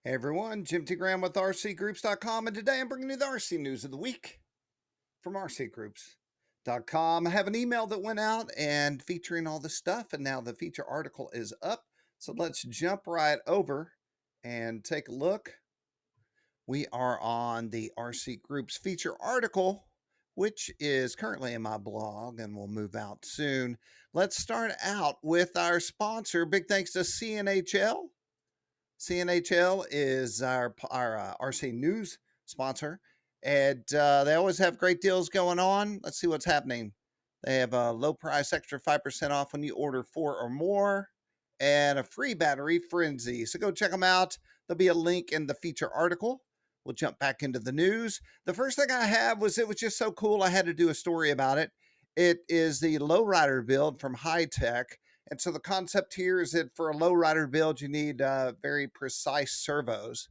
Hey everyone, Jim T. Graham with RCGroups.com, and today I'm bringing you the RC news of the week from RCGroups.com. I have an email that went out and featuring all this stuff, and now the feature article is up. So let's jump right over and take a look. We are on the RC Groups feature article, which is currently in my blog and will move out soon. Let's start out with our sponsor. Big thanks to CNHL. CNHL is our RC news sponsor, and they always have great deals going on. Let's see what's happening. They have a low price, extra 5% off when you order 4 or more, and a free battery frenzy. So go check them out. There'll be a link in the feature article. We'll jump back into the news. The first thing I have was it was just so cool I had to do a story about it. It is the lowrider build from High Tech. And so the concept here is that for a lowrider build, you need very precise servos.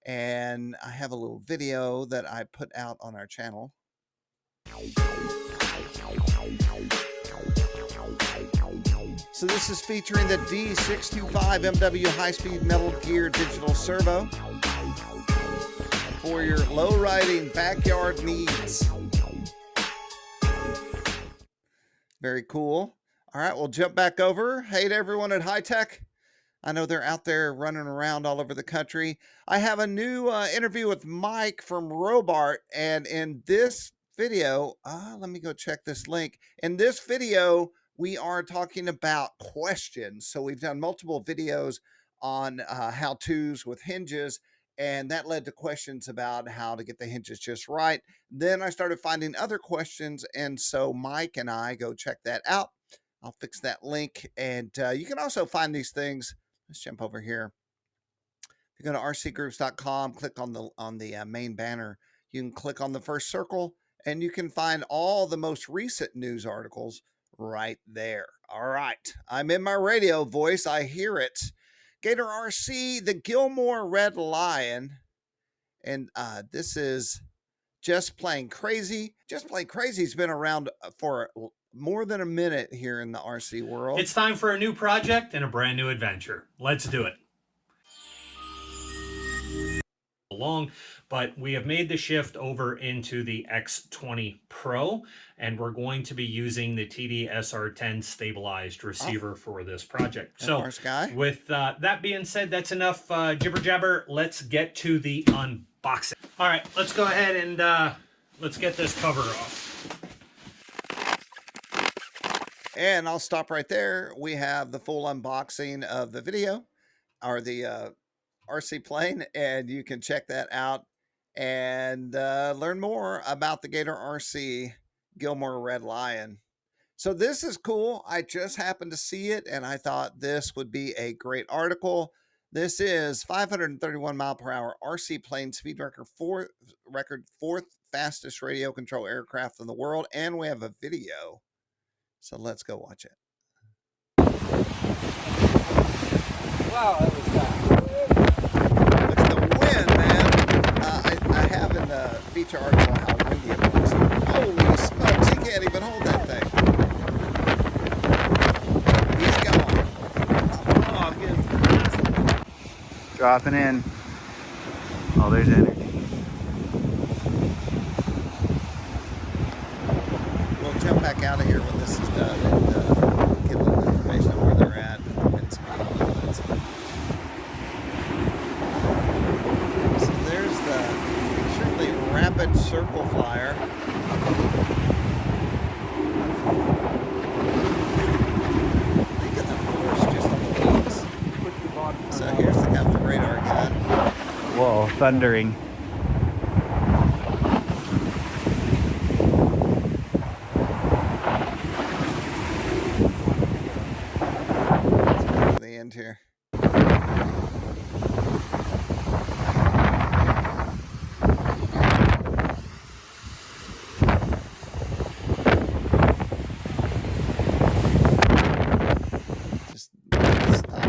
And I have a little video that I put out on our channel. So this is featuring the D625 MW high-speed metal gear digital servo for your low-riding backyard needs. Very cool. All right, we'll jump back over. Hey to everyone at High Tech. I know they're out there running around all over the country. I have a new interview with Mike from Robart, and in this video, let me go check this link. In this video, we are talking about questions. So we've done multiple videos on how-tos with hinges, and that led to questions about how to get the hinges just right. Then I started finding other questions, and so Mike and I go check that out. I'll fix that link, and you can also find these things. Let's jump over here. If you go to rcgroups.com, click on the main banner. You can click on the first circle, and you can find all the most recent news articles right there. All right, I'm in my radio voice. I hear it. Gator RC, the Gilmore Red Lion, and this is Just Plain Crazy. Just Plain Crazy's been around for more than a minute here in the RC world. It's time for a new project and a brand new adventure. Let's do it. But we have made the shift over into the X20 Pro, and we're going to be using the TD-SR10 stabilized receiver for this project. So with that being said, that's enough jibber jabber. Let's get to the unboxing. All right, let's go ahead and let's get this cover off. And I'll stop right there. We have the full unboxing of the video, or the RC plane, and you can check that out and learn more about the Gator RC Gilmore Red Lion. So this is cool. I just happened to see it, and I thought this would be a great article. This is 531 mile per hour RC plane speed record, fourth fastest radio control aircraft in the world, and we have a video. So let's go watch it. Wow, that was fast. Look at the wind, man. I have in the feature article how windy it was. Holy smokes, he can't even hold that thing. He's gone. Oh, I'm getting... Dropping in. Oh, there's energy. We'll jump back out of here when this is done and get a little information on where they're at and speed and all that stuff. So there's the extremely rapid circle flyer. Think of the force just on the wings. So here's the captain radar gun. Whoa, thundering. Here. Just stop.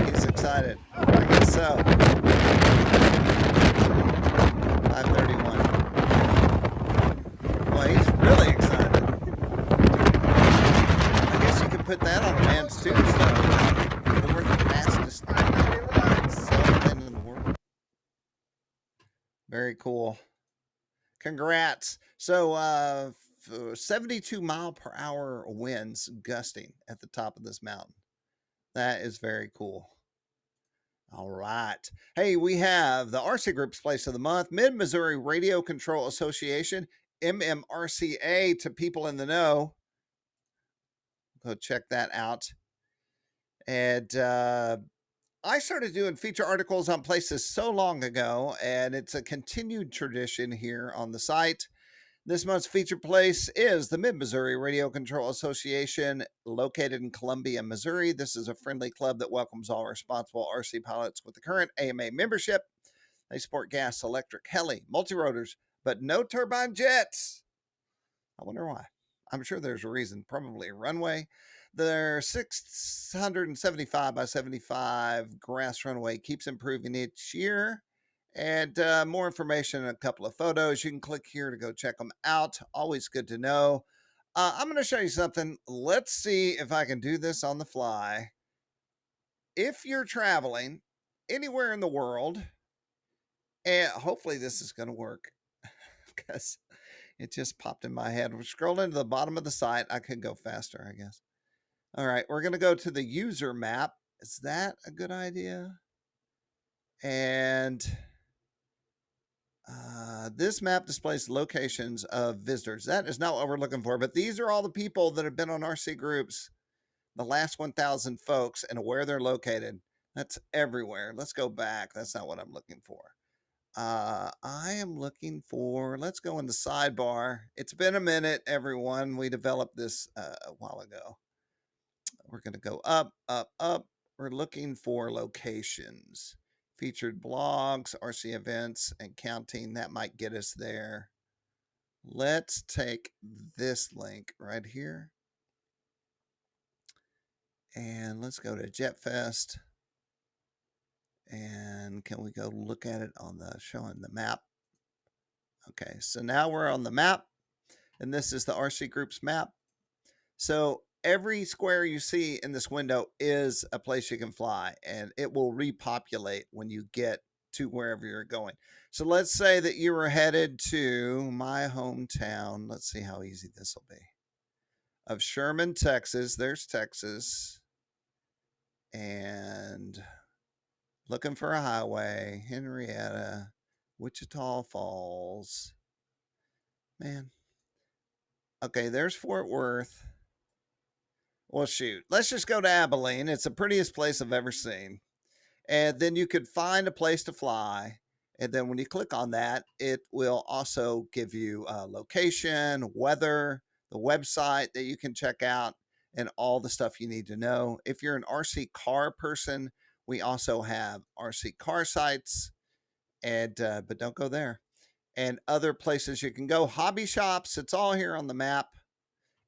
He's excited. I guess so. 531. Well, he's really excited. I guess you could put that on a man's tombstone. Fourth fastest Very cool. Congrats. So 72 mile per hour winds gusting at the top of this mountain. That is very cool. All right. Hey, we have the RC Group's Place of the Month, Mid-Missouri Radio Control Association, MMRCA to people in the know. Go check that out. And I started doing feature articles on places so long ago, and it's a continued tradition here on the site. This month's featured place is the Mid-Missouri Radio Control Association, located in Columbia, Missouri. This is a friendly club that welcomes all responsible RC pilots with the current AMA membership. They support gas, electric, heli, multi-rotors, but no turbine jets. I wonder why. I'm sure there's a reason, probably a runway. Their 675 by 75 grass runway keeps improving each year. And more information and a couple of photos. You can click here to go check them out. Always good to know. I'm going to show you something. Let's see if I can do this on the fly. If you're traveling anywhere in the world, and hopefully this is going to work because it just popped in my head. We're scrolling to the bottom of the site. I could go faster, I guess. All right, we're going to go to the user map. Is that a good idea? And this map displays locations of visitors. That is not what we're looking for, but these are all the people that have been on RC groups, the last 1,000 folks, and where they're located. That's everywhere. Let's go back. That's not what I'm looking for. I am looking for, let's go in the sidebar. It's been a minute, everyone. We developed this a while ago. We're going to go up, up, up. We're looking for locations. Featured blogs, RC events, and counting. That might get us there. Let's take this link right here. And let's go to JetFest. And can we go look at it on the showing the map? Okay, so now we're on the map. And this is the RC Group's map. So every square you see in this window is a place you can fly, and it will repopulate when you get to wherever you're going. So let's say that you were headed to my hometown. Let's see how easy this will be. Of Sherman, Texas. There's Texas. And looking for a highway. Henrietta. Wichita Falls. Man. Okay, there's Fort Worth. Well, shoot, let's just go to Abilene. It's the prettiest place I've ever seen. And then you could find a place to fly. And then when you click on that, it will also give you location, weather, the website that you can check out, and all the stuff you need to know. If you're an RC car person, we also have RC car sites, and but don't go there. And other places you can go, hobby shops, it's all here on the map.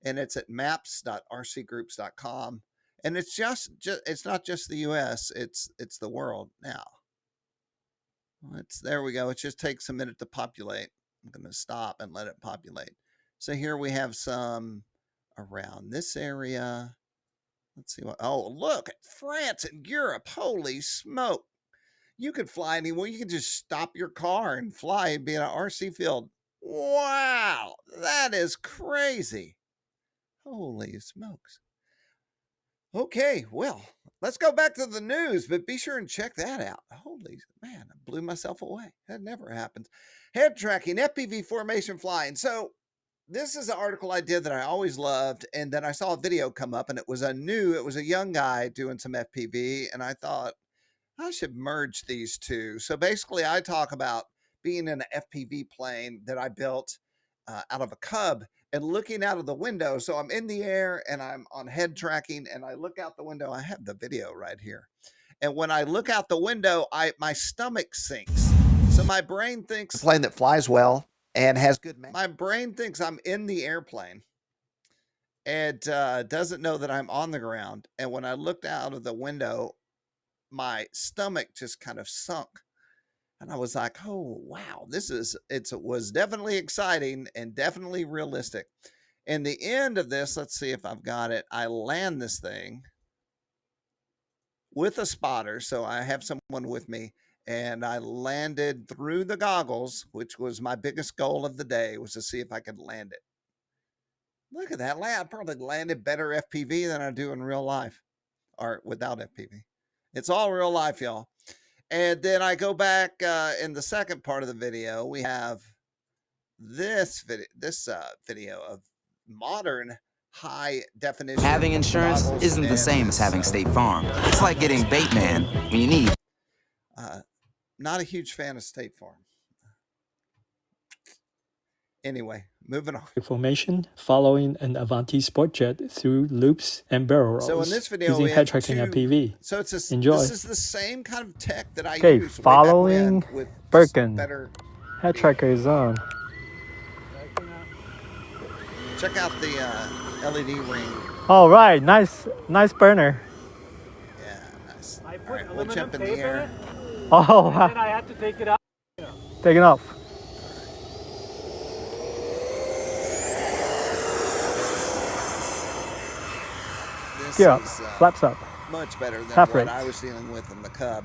And it's at maps.rcgroups.com. And it's just it's not just the US, it's the world now. There we go. It just takes a minute to populate. I'm going to stop and let it populate. So here we have some around this area. Let's see what, oh, look at France and Europe. Holy smoke. You could fly anywhere. You could just stop your car and fly and be in an RC field. Wow, that is crazy. Holy smokes. Okay, well, let's go back to the news, but be sure and check that out. Holy man, I blew myself away. That never happens. Head tracking, FPV formation flying. So this is an article I did that I always loved, and then I saw a video come up, and it was a young guy doing some FPV, and I thought I should merge these two. So basically, I talk about being in an FPV plane that I built out of a Cub and looking out of the window. So I'm in the air and I'm on head tracking, and I look out the window. I have the video right here. And when I look out the window, my stomach sinks. So my brain thinks a plane that flies well and has good. My brain thinks I'm in the airplane. It doesn't know that I'm on the ground. And when I looked out of the window, my stomach just kind of sunk. And I was like, oh, wow, it was definitely exciting and definitely realistic. And the end of this, let's see if I've got it. I land this thing with a spotter. So I have someone with me, and I landed through the goggles, which was my biggest goal of the day, was to see if I could land it. Look at that. I probably landed better FPV than I do in real life, or without FPV. It's all real life, y'all. And then I go back in the second part of the video. We have this video of modern high definition. Having insurance isn't the same as having State Farm. It's like getting Bateman when you need. Not a huge fan of State Farm. Anyway, moving on. Formation following an Avanti sport jet through loops and barrel rolls. So in this video, using we head have tracking two, FPV. So it's Enjoy. This is the same kind of tech that I Okay, used following way back when with Birkin. better. Head tracker is on. Check out the LED ring. All right, nice burner. Yeah, nice. I All put right, we'll jump in the aluminum tape in air. it, Oh, and then I had to take it out. take it off. This Gear up, is flaps up. much better than Half what rate. I was dealing with in the Cub.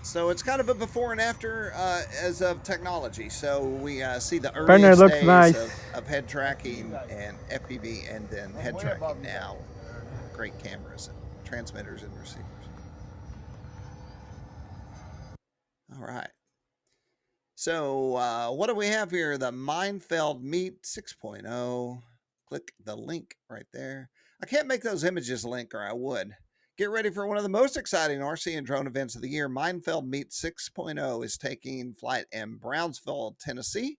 So it's kind of a before and after as of technology. So we see the Burner earliest looks days nice. of head tracking and FPV, and then head tracking now. Great cameras and transmitters and receivers. All right. So what do we have here? The Minefield Meet 6.0. Click the link right there. I can't make those images link, or I would. Get ready for one of the most exciting RC and drone events of the year. Minefield Meet 6.0 is taking flight in Brownsville, Tennessee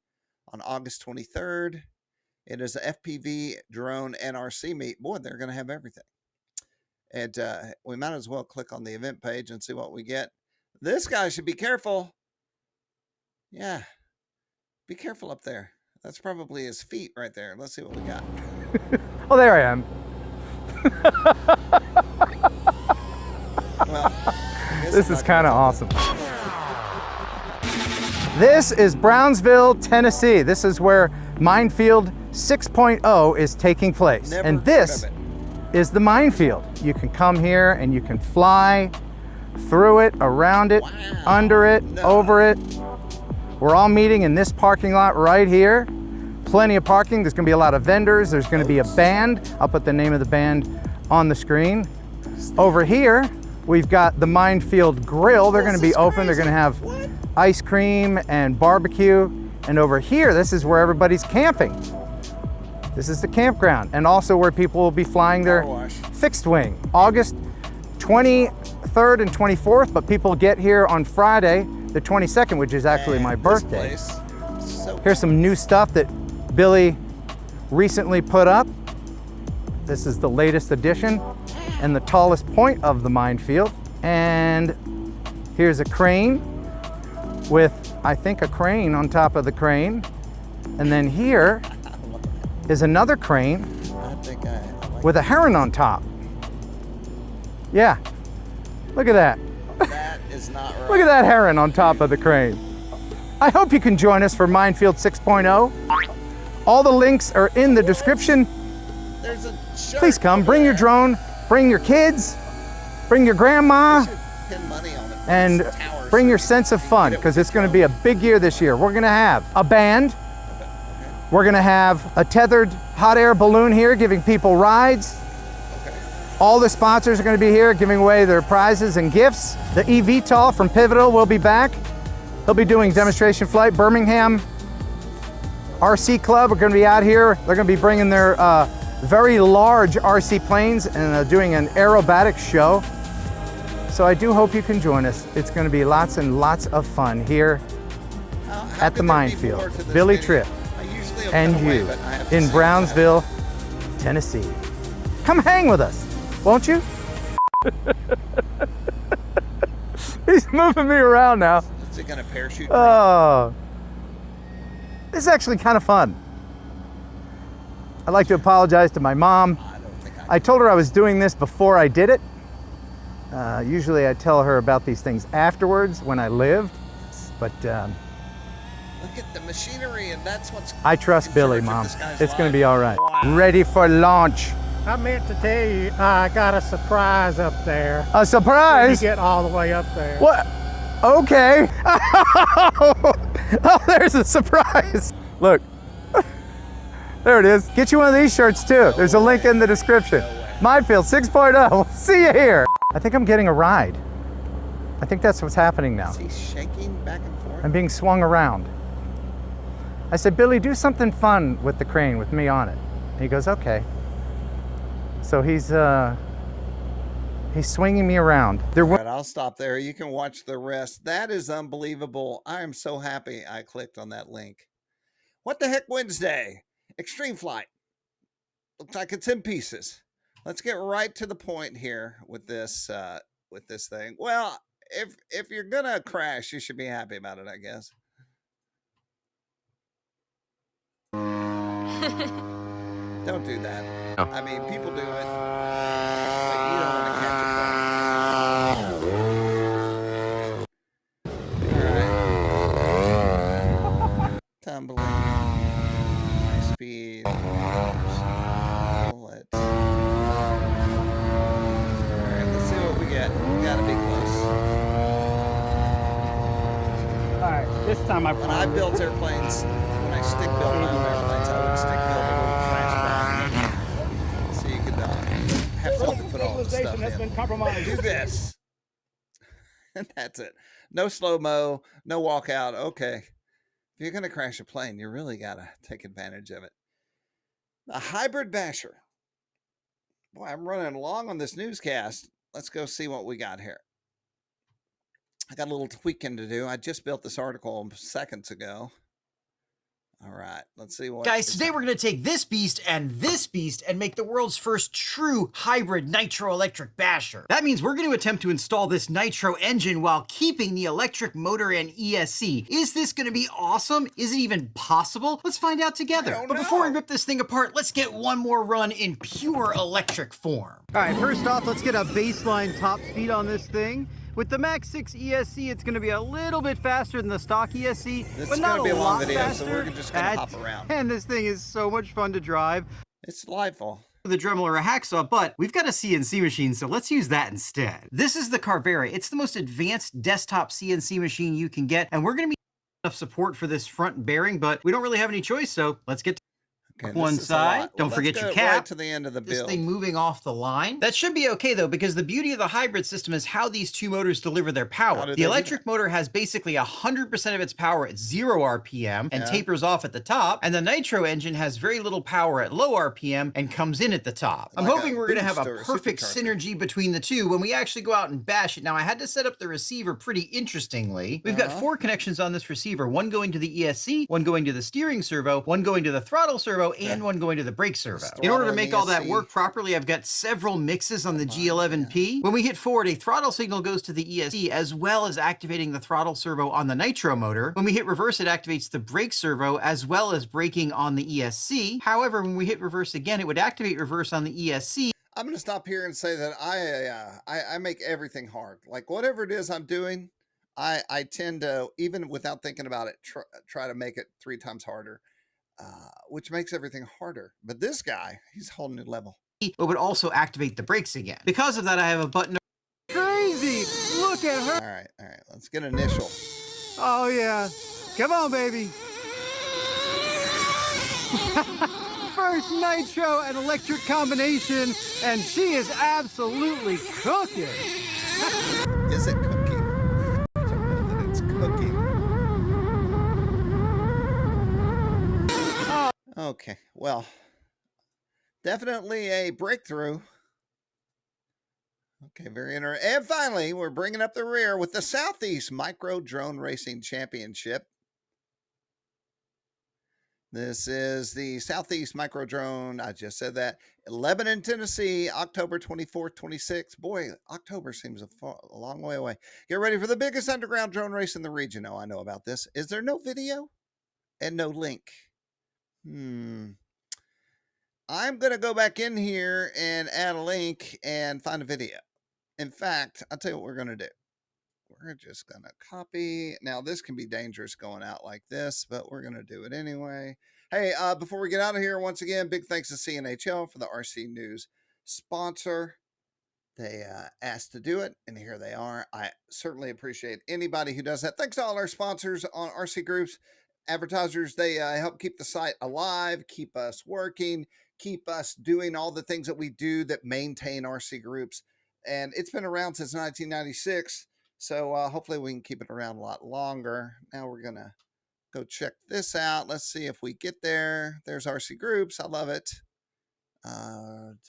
on August 23rd. It is a FPV, drone, and RC meet. Boy, they're going to have everything. And we might as well click on the event page and see what we get. This guy should be careful. Yeah. Be careful up there. That's probably his feet right there. Let's see what we got. Oh, there I am. Well, This is kind of awesome. This is Brownsville, Tennessee. This is where Minefield 6.0 is taking place. Never And heard this of it. is the Minefield. You can come here and you can fly through it, around it, under it, over it. We're all meeting in this parking lot right here. Plenty of parking. There's going to be a lot of vendors. There's going to be a band. I'll put the name of the band on the screen. Over here, we've got the Minefield Grill. They're going to be open. They're going to have ice cream and barbecue. And over here, this is where everybody's camping. This is the campground, and also where people will be flying their fixed wing. August 23rd and 24th, but people get here on Friday, the 22nd, which is actually my birthday. Here's some new stuff that Billy recently put up. This is the latest edition and the tallest point of the Minefield. And here's a crane with, I think, a crane on top of the crane. And then here is another crane with a heron on top. Yeah, look at that. That is not right. Look at that heron on top of the crane. I hope you can join us for Minefield 6.0. All the links are in the description. There's a shark Please come, over bring your there. drone, bring your kids, bring your grandma, Pin money on it. and Tower bring so your you sense of can fun, get it because with it's going to be a big year this year. We're going to have a band. We're going to have a tethered hot air balloon here giving people rides. All the sponsors are going to be here giving away their prizes and gifts. The eVTOL from Pivotal will be back. He'll be doing demonstration flight. Birmingham RC Club are going to be out here. They're going to be bringing their very large RC planes and doing an aerobatic show. So I do hope you can join us. It's going to be lots and lots of fun here How at the could there be more Minefield. to this Billy video? Tripp I usually have and cut away, you but I have to in say Brownsville, Tennessee. Come hang with us, won't you? He's moving me around now. that. Is it going to parachute? Oh, this is actually kind of fun. I'd like to apologize to my mom. I don't think I told her I was doing this before I did it. Usually I tell her about these things afterwards when I lived, but Look at the machinery, and that's what's. I trust in Billy, charge of Mom. this guy's It's going life. to be all right. Wow. Ready for launch. I meant to tell you, I got a surprise up there. A surprise? When you get all the way up there. What? Okay. Oh, there's a surprise. Look. There it is. Get you one of these shirts too. There's a link in the description. Minefield 6.0. See you here. I think I'm getting a ride. I think that's what's happening now. Is he shaking back and forth? I'm being swung around. I said, Billy, do something fun with the crane with me on it. And he goes, okay. So he's swinging me around. All right, I'll stop there. You can watch the rest. That is unbelievable. I am so happy I clicked on that link. What the heck, Wednesday? Extreme Flight. Looks like it's in pieces. Let's get right to the point here with this thing. Well, if you're gonna crash, you should be happy about it, I guess. Don't do that. No. I mean, people do it, but you don't want to catch a plane. All right. Tumbling. High speed. Let's. All right, let's see what we get. We gotta be close. All right, this time When I built airplanes, when I stick built my own airplanes, I would stick build a little crash pad so you could have something to put all the stuff in. Do this. And that's it. No slow-mo, no walkout. Okay. If you're going to crash a plane, you really got to take advantage of it. A hybrid basher. Boy, I'm running long on this newscast. Let's go see what we got here. I got a little tweaking to do. I just built this article seconds ago. All right, let's see what... Guys, today we're going to take this beast and make the world's first true hybrid nitro-electric basher. That means we're going to attempt to install this nitro engine while keeping the electric motor and ESC. Is this going to be awesome? Is it even possible? Let's find out together. But before we rip this thing apart, let's get one more run in pure electric form. All right, first off, let's get a baseline top speed on this thing. With the Max 6 ESC, it's going to be a little bit faster than the stock ESC, but not a lot faster. So we're just going to hop around. And this thing is so much fun to drive. It's delightful. The Dremel or a hacksaw, but we've got a CNC machine, so let's use that instead. This is the Carvera. It's the most advanced desktop CNC machine you can get, and we're going to be enough support for this front bearing, but we don't really have any choice, so let's get to one side. Don't forget your cap. Right to the end of the build. This thing moving off the line. That should be okay though, because the beauty of the hybrid system is how these two motors deliver their power. The electric motor has basically 100% of its power at 0 RPM and tapers off at the top, and the nitro engine has very little power at low RPM and comes in at the top. I'm hoping we're going to have a perfect synergy between the two when we actually go out and bash it. Now I had to set up the receiver pretty interestingly. We've got 4 connections on this receiver, one going to the ESC, one going to the steering servo, one going to the throttle servo, and one going to the brake servo. In order to make all that work properly, I've got several mixes on the G11P. When we hit forward, a throttle signal goes to the ESC, as well as activating the throttle servo on the nitro motor. When we hit reverse, it activates the brake servo, as well as braking on the ESC. However, when we hit reverse again, it would activate reverse on the ESC. I'm going to stop here and say that I make everything hard. Like whatever it is I'm doing, I tend to, even without thinking about it, try to make it 3 times harder. Which makes everything harder. But this guy, he's a whole new level. It would also activate the brakes again. Because of that, I have a button. Crazy! Look at her! All right, let's get initial. Oh yeah, come on, baby. First nitro and electric combination, and she is absolutely cooking. Is it cooking? I don't know that it's cooking. Okay, well, definitely a breakthrough. Okay, very interesting. And finally, we're bringing up the rear with the Southeast Micro Drone Racing Championship. This is the Southeast Micro Drone. I just said that. Lebanon, Tennessee, October 24th, 26th. Boy, October seems a long way away. Get ready for the biggest underground drone race in the region. Oh, I know about this. Is there no video and no link? I'm going to go back in here and add a link and find a video. In fact, I'll tell you what we're going to do. We're we're just going to copy. Now, this can be dangerous going out like this, but we're going to do it anyway. Hey, before we get out of here, once again, big thanks to CNHL for the RC News sponsor. They asked to do it, and here they are. I certainly appreciate anybody who does that. Thanks to all our sponsors on RC Groups, advertisers. They help keep the site alive, keep us working, keep us doing all the things that we do that maintain RC Groups. And it's been around since 1996, so hopefully we can keep it around a lot longer. Now we're going to go check this out. Let's see if we get there. There's RC Groups. I love it.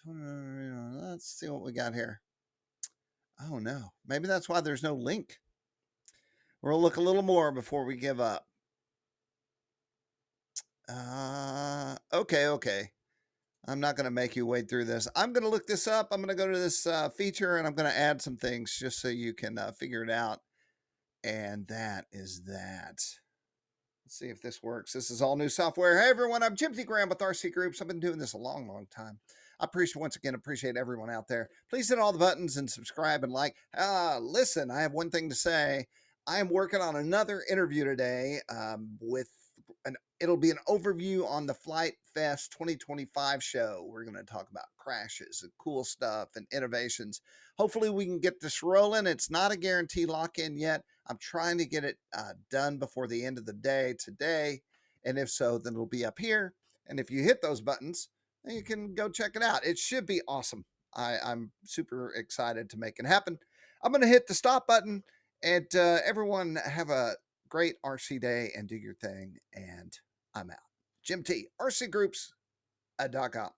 Let's see what we got here. Oh no, maybe that's why there's no link. We'll look a little more before we give up. Okay. I'm not going to make you wade through this. I'm going to look this up. I'm going to go to this feature, and I'm going to add some things just so you can figure it out. And that is that. Let's see if this works. This is all new software. Hey, everyone. I'm Jim T. Graham with RC Groups. I've been doing this a long, long time. I appreciate everyone out there. Please hit all the buttons and subscribe and like. Listen, I have one thing to say. I am working on another interview today it'll be an overview on the Flight Fest 2025 show. We're going to talk about crashes and cool stuff and innovations. Hopefully we can get this rolling. It's not a guarantee lock-in yet. I'm trying to get it done before the end of the day today. And if so, then it'll be up here. And if you hit those buttons, then you can go check it out. It should be awesome. I'm super excited to make it happen. I'm going to hit the stop button, and everyone have a great RC day and do your thing. And I'm out. Jim T, RCGroups.com.